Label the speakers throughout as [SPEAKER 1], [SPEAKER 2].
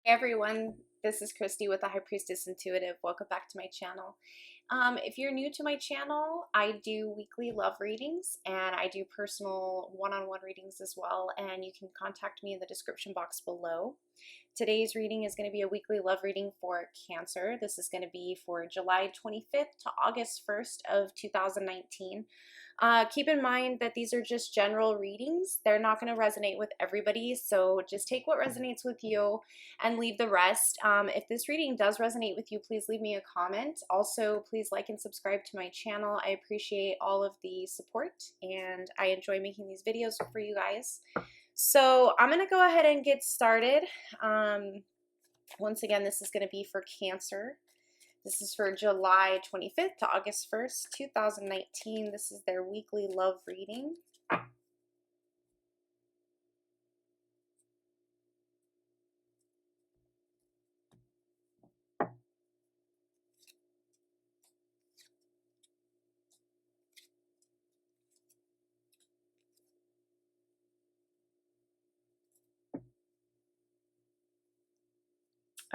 [SPEAKER 1] Hey everyone, this is Christy with the High Priestess Intuitive. Welcome back to my channel. If you're new to my channel, I do weekly love readings and I do personal one-on-one readings as well, and you can contact me in the description box below. Today's reading is going to be a weekly love reading for Cancer. This is going to be for July 25th to August 1st of 2019. Keep in mind that these are just general readings. They're not going to resonate with everybody, so just take what resonates with you and leave the rest. If this reading does resonate with you, please leave me a comment. Also, please like and subscribe to my channel. I appreciate all of the support and I enjoy making these videos for you guys. So I'm going to go ahead and get started. Once again, this is going to be for Cancer. This is for July 25th to August 1st, 2019. This is their weekly love reading.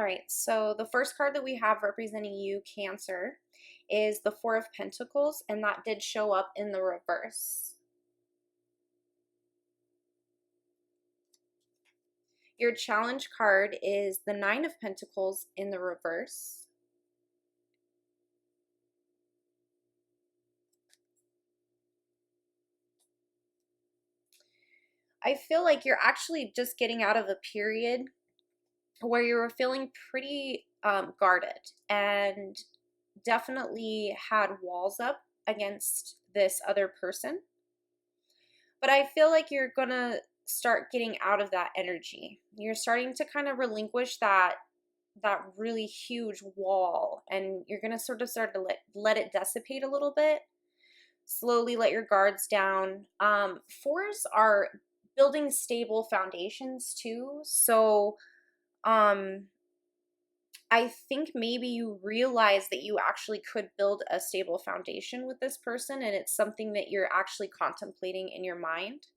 [SPEAKER 1] All right, so the first card that we have representing you, Cancer, is the Four of Pentacles, and that did show up in the reverse. Your challenge card is the Nine of Pentacles in the reverse. I feel like you're actually just getting out of a period where you were feeling pretty guarded and definitely had walls up against this other person. But I feel like you're gonna start getting out of that energy. You're starting to kind of relinquish that really huge wall, and you're gonna sort of start to let it dissipate a little bit. Slowly let your guards down. Fours are building stable foundations too. So I think maybe you realize that you actually could build a stable foundation with this person, and it's something that you're actually contemplating in your mind.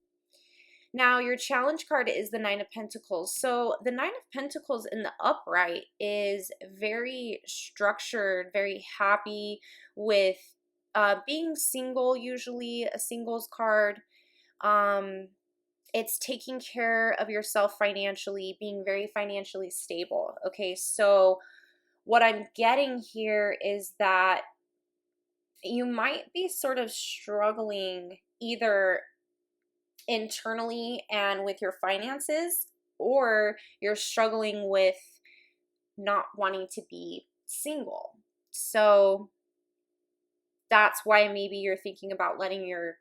[SPEAKER 1] Now, your challenge card is the Nine of Pentacles. So the Nine of Pentacles in the upright is very structured, very happy with being single, usually a singles card. It's taking care of yourself financially, being very financially stable. Okay, so what I'm getting here is that you might be sort of struggling either internally and with your finances, or you're struggling with not wanting to be single. So that's why maybe you're thinking about letting your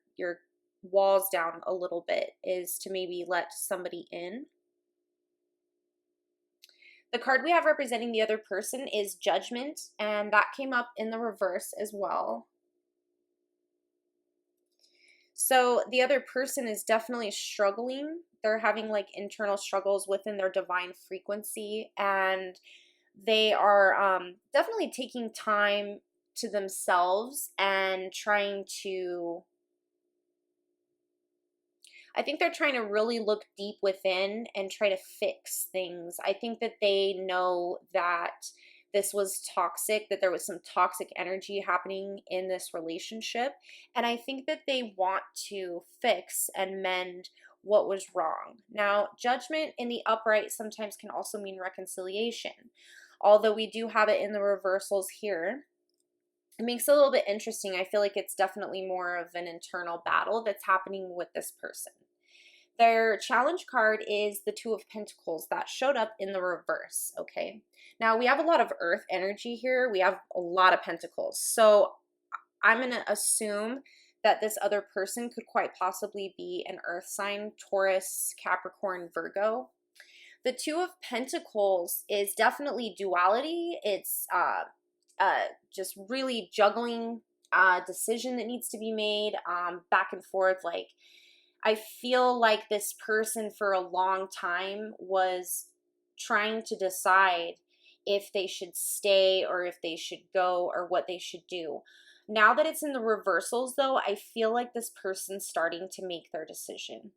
[SPEAKER 1] walls down a little bit, is to maybe let somebody in. The card we have representing the other person is Judgment, and that came up in the reverse as well. So the other person is definitely struggling. They're having like internal struggles within their divine frequency, and they are definitely taking time to themselves and trying to, I think they're trying to really look deep within and try to fix things. I think that they know that this was toxic, that there was some toxic energy happening in this relationship. And I think that they want to fix and mend what was wrong. Now, Judgment in the upright sometimes can also mean reconciliation. Although we do have it in the reversals here, it makes it a little bit interesting. I feel like it's definitely more of an internal battle that's happening with this person. Their challenge card is the Two of Pentacles that showed up in the reverse, okay? Now, we have a lot of earth energy here. We have a lot of pentacles. So I'm going to assume that this other person could quite possibly be an earth sign, Taurus, Capricorn, Virgo. The Two of Pentacles is definitely duality. It's just really juggling a decision that needs to be made back and forth. Like, I feel like this person for a long time was trying to decide if they should stay or if they should go or what they should do. Now that it's in the reversals, though, I feel like this person's starting to make their decision.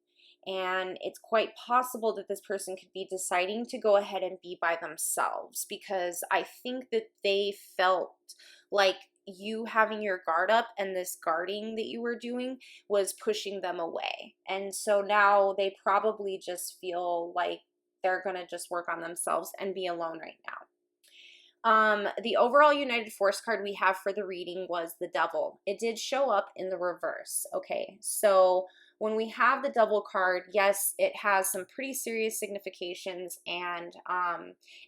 [SPEAKER 1] And it's quite possible that this person could be deciding to go ahead and be by themselves, because I think that they felt like you having your guard up and this guarding that you were doing was pushing them away. And so now they probably just feel like they're going to just work on themselves and be alone right now. The overall United Force card we have for the reading was the Devil. It did show up in the reverse. Okay, so when we have the Devil card, yes, it has some pretty serious significations, and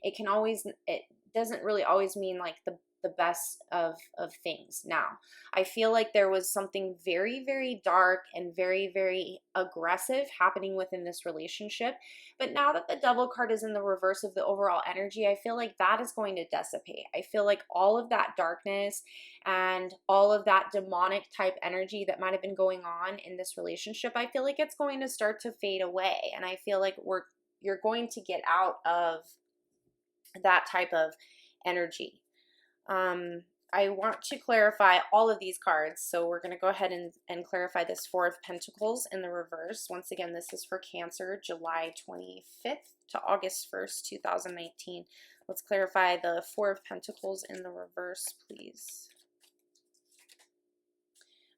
[SPEAKER 1] it doesn't really always mean like the best of things. Now, I feel like there was something very, very dark and very, very aggressive happening within this relationship. But now that the Devil card is in the reverse of the overall energy, I feel like that is going to dissipate. I feel like all of that darkness and all of that demonic type energy that might have been going on in this relationship, I feel like it's going to start to fade away. And I feel like you're going to get out of that type of energy. I want to clarify all of these cards, so we're going to go ahead and clarify this Four of Pentacles in the reverse. Once again, this is for Cancer, July 25th to August 1st, 2019. Let's clarify the Four of Pentacles in the reverse, please.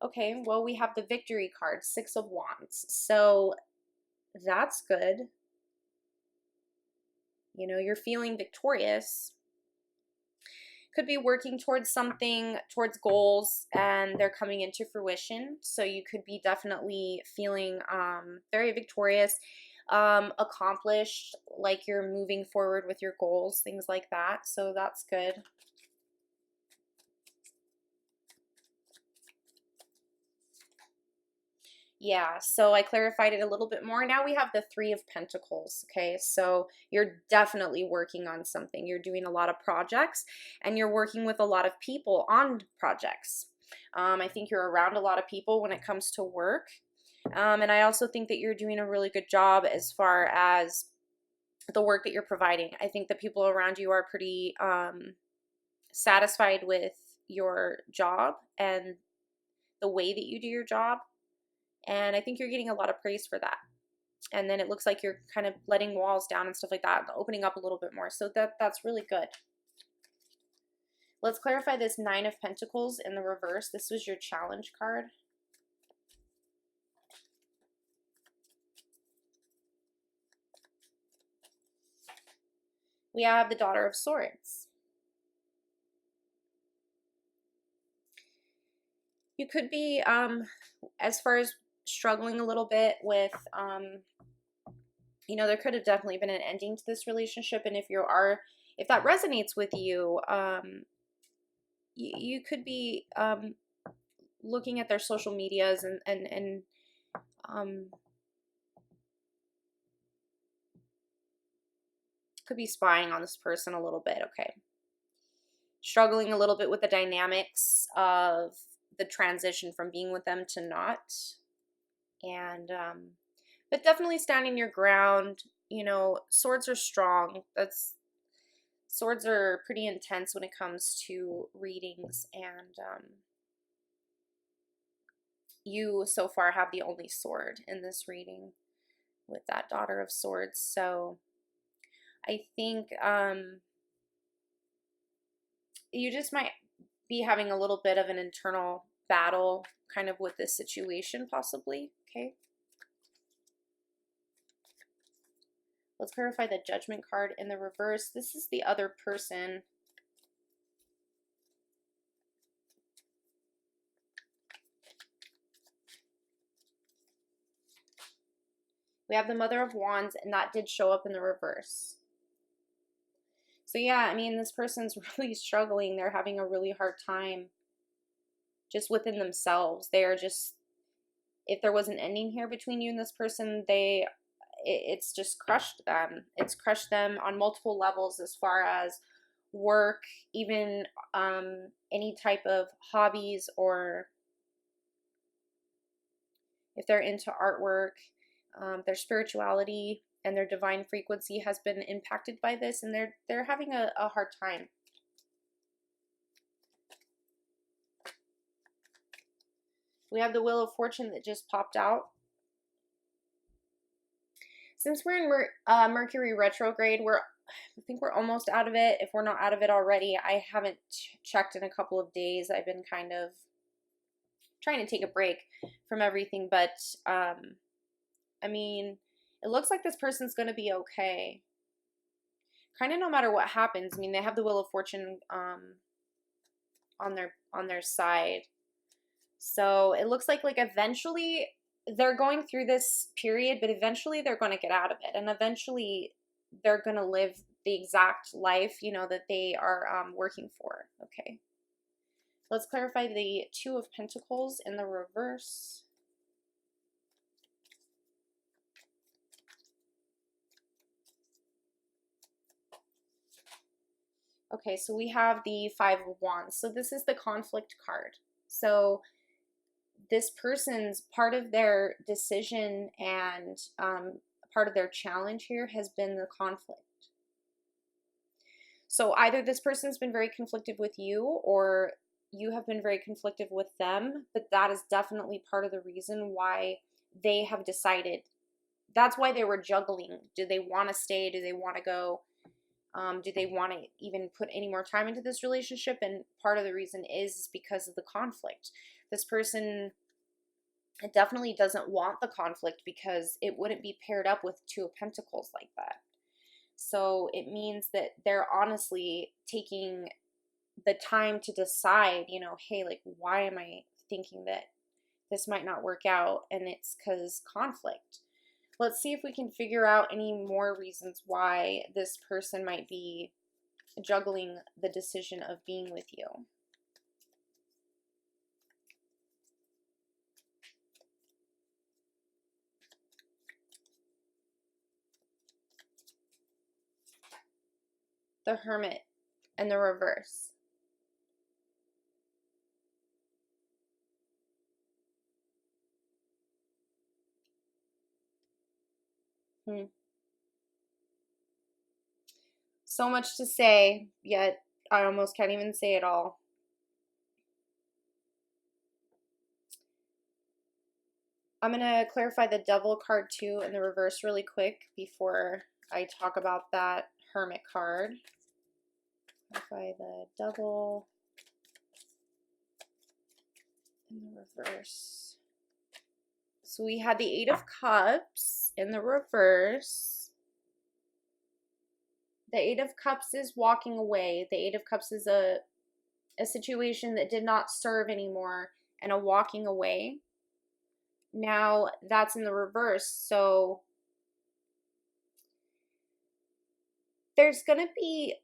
[SPEAKER 1] Okay, well, we have the Victory card, Six of Wands. So that's good. You know, you're feeling victorious. Could be working towards something, towards goals, and they're coming into fruition. So you could be definitely feeling very victorious, accomplished, like you're moving forward with your goals, things like that. So that's good. Yeah, so I clarified it a little bit more. Now we have the Three of Pentacles, okay? So you're definitely working on something. You're doing a lot of projects, and you're working with a lot of people on projects. I think you're around a lot of people when it comes to work. And I also think that you're doing a really good job as far as the work that you're providing. I think the people around you are pretty satisfied with your job and the way that you do your job. And I think you're getting a lot of praise for that. And then it looks like you're kind of letting walls down and stuff like that, opening up a little bit more. So that's really good. Let's clarify this Nine of Pentacles in the reverse. This was your challenge card. We have the Daughter of Swords. You could be, as far as struggling a little bit with, you know, there could have definitely been an ending to this relationship. And if that resonates with you, you could be looking at their social medias and could be spying on this person a little bit. Okay. Struggling a little bit with the dynamics of the transition from being with them to not. And but definitely standing your ground. You know, swords are strong. Swords are pretty intense when it comes to readings, and you so far have the only sword in this reading with that Daughter of Swords. So I think you just might be having a little bit of an internal battle kind of with this situation, possibly. Okay. Let's clarify the Judgment card in the reverse. This is the other person. We have the Mother of Wands, and that did show up in the reverse. So yeah, I mean, this person's really struggling. They're having a really hard time just within themselves. They are just, if there was an ending here between you and this person, it's just crushed them. It's crushed them on multiple levels as far as work, even any type of hobbies, or if they're into artwork, their spirituality and their divine frequency has been impacted by this, and they're having a hard time. We have the Wheel of Fortune that just popped out. Since we're in Mercury retrograde, I think we're almost out of it. If we're not out of it already, I haven't checked in a couple of days. I've been kind of trying to take a break from everything, but I mean, it looks like this person's going to be okay. Kind of no matter what happens. I mean, they have the Wheel of Fortune on their side. So it looks like eventually they're going through this period, but eventually they're going to get out of it, and eventually they're going to live the exact life, you know, that they are working for. Okay. Let's clarify the Two of Pentacles in the reverse. Okay, so we have the Five of Wands. So this is the conflict card. So this person's part of their decision and part of their challenge here has been the conflict. So either this person's been very conflicted with you, or you have been very conflicted with them, but that is definitely part of the reason why they have decided. That's why they were juggling. Do they want to stay? Do they want to go? Do they want to even put any more time into this relationship? And part of the reason is because of the conflict. This person definitely doesn't want the conflict because it wouldn't be paired up with Two of Pentacles like that. So it means that they're honestly taking the time to decide, you know, hey, like, why am I thinking that this might not work out? And it's because conflict. Let's see if we can figure out any more reasons why this person might be juggling the decision of being with you. The Hermit and the reverse. So much to say, yet I almost can't even say it all. I'm going to clarify the Devil card too in the reverse really quick before I talk about that Hermit card. Clarify the Devil in the reverse. So we had the Eight of Cups in the reverse. The Eight of Cups is walking away. The Eight of Cups is a situation that did not serve anymore and a walking away. Now that's in the reverse. So there's going to be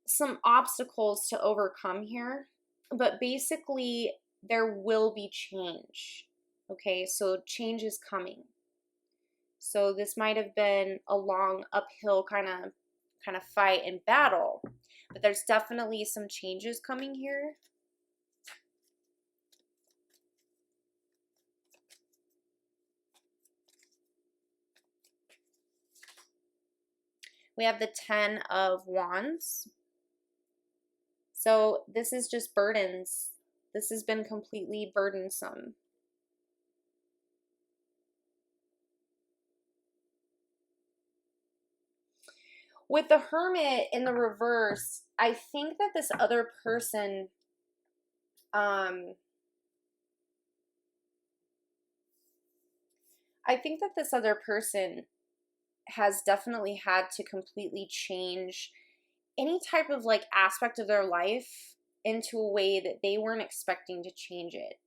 [SPEAKER 1] some obstacles to overcome here, but basically there will be change. Okay, so change is coming. So this might have been a long uphill kind of fight and battle, but there's definitely some changes coming here. We have the Ten of Wands. So this is just burdens. This has been completely burdensome. With the Hermit in the reverse, I think that this other person, I think that this other person has definitely had to completely change any type of like aspect of their life into a way that they weren't expecting to change it.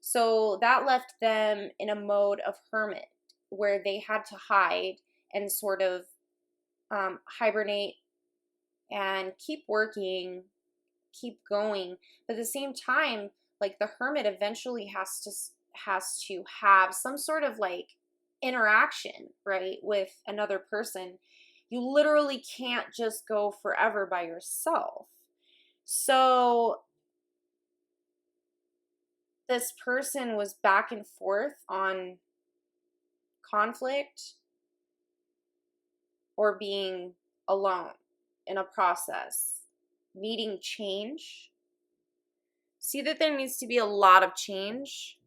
[SPEAKER 1] So that left them in a mode of hermit where they had to hide and sort of hibernate and keep working, keep going. But at the same time, like the hermit eventually has to have some sort of like interaction, right, with another person. You literally can't just go forever by yourself. So this person was back and forth on conflict or being alone in a process, needing change. See that there needs to be a lot of change.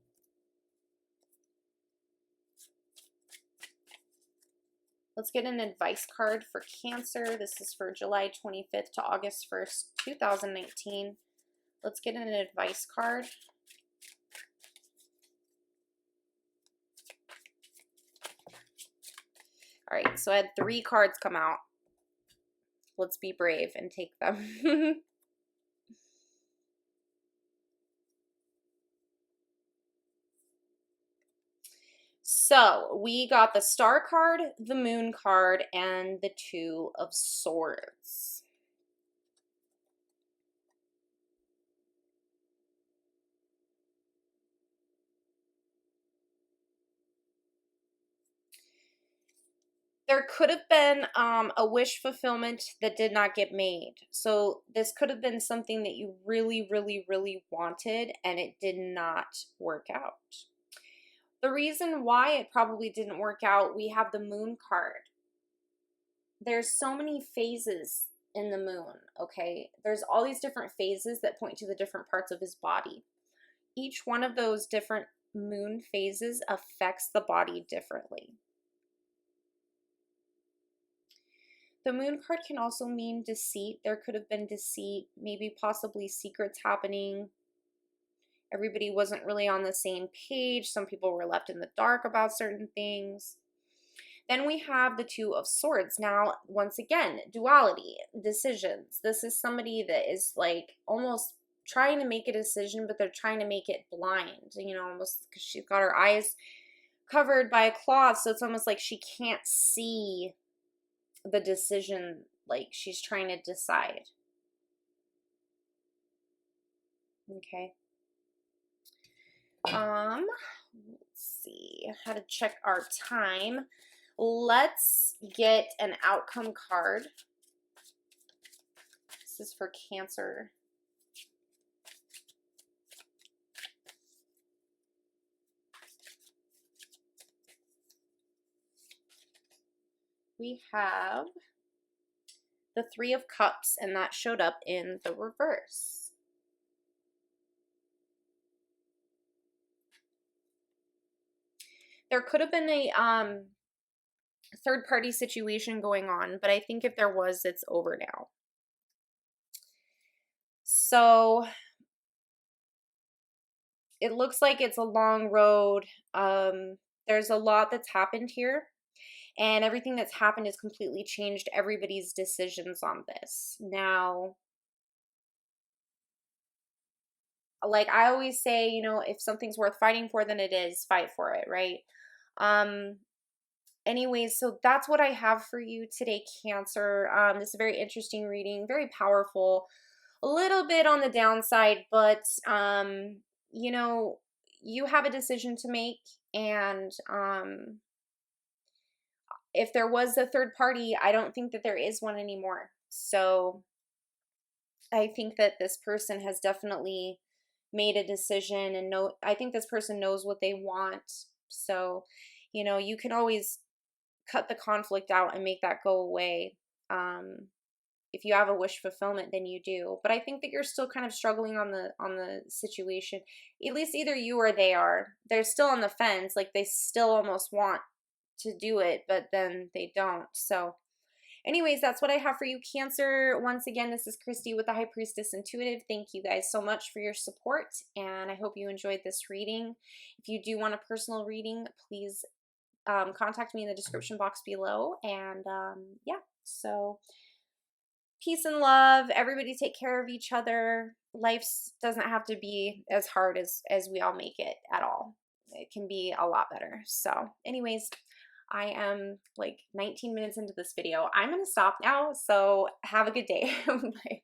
[SPEAKER 1] Let's get an advice card for Cancer. This is for July 25th to August 1st, 2019. Let's get an advice card. All right, so I had 3 cards come out. Let's be brave and take them. So we got the Star card, the Moon card, and the Two of Swords. There could have been a wish fulfillment that did not get made. So this could have been something that you really, really, really wanted and it did not work out. The reason why it probably didn't work out, we have the Moon card. There's so many phases in the moon, okay? There's all these different phases that point to the different parts of his body. Each one of those different moon phases affects the body differently. The Moon card can also mean deceit. There could have been deceit, maybe possibly secrets happening. Everybody wasn't really on the same page. Some people were left in the dark about certain things. Then we have the Two of Swords. Now, once again, duality, decisions. This is somebody that is like almost trying to make a decision, but they're trying to make it blind, you know, almost because she's got her eyes covered by a cloth. So it's almost like she can't see the decision, like she's trying to decide. Okay. Let's see how to check our time. Let's get an outcome card. This is for Cancer. We have the Three of Cups, and that showed up in the reverse. There could have been a third-party situation going on, but I think if there was, it's over now. So it looks like it's a long road. There's a lot that's happened here. And everything that's happened has completely changed everybody's decisions on this. Now, like I always say, you know, if something's worth fighting for, then it is. Fight for it, right? Anyways, so that's what I have for you today, Cancer. This is a very interesting reading, very powerful. A little bit on the downside, but, you know, you have a decision to make, and if there was a third party, I don't think that there is one anymore. So I think that this person has definitely made a decision, and I think this person knows what they want. So, you know, you can always cut the conflict out and make that go away. If you have a wish fulfillment, then you do. But I think that you're still kind of struggling on the situation. At least either you or they are. They're still on the fence. Like they still almost want to do it, but then they don't. So anyways, that's what I have for you, Cancer. Once again, this is Christy with the High Priestess Intuitive. Thank you guys so much for your support, and I hope you enjoyed this reading. If you do want a personal reading, please contact me in the description box below. And yeah, so peace and love. Everybody take care of each other. Life doesn't have to be as hard as we all make it at all. It can be a lot better. So anyways, I am like 19 minutes into this video. I'm going to stop now. So have a good day. Bye.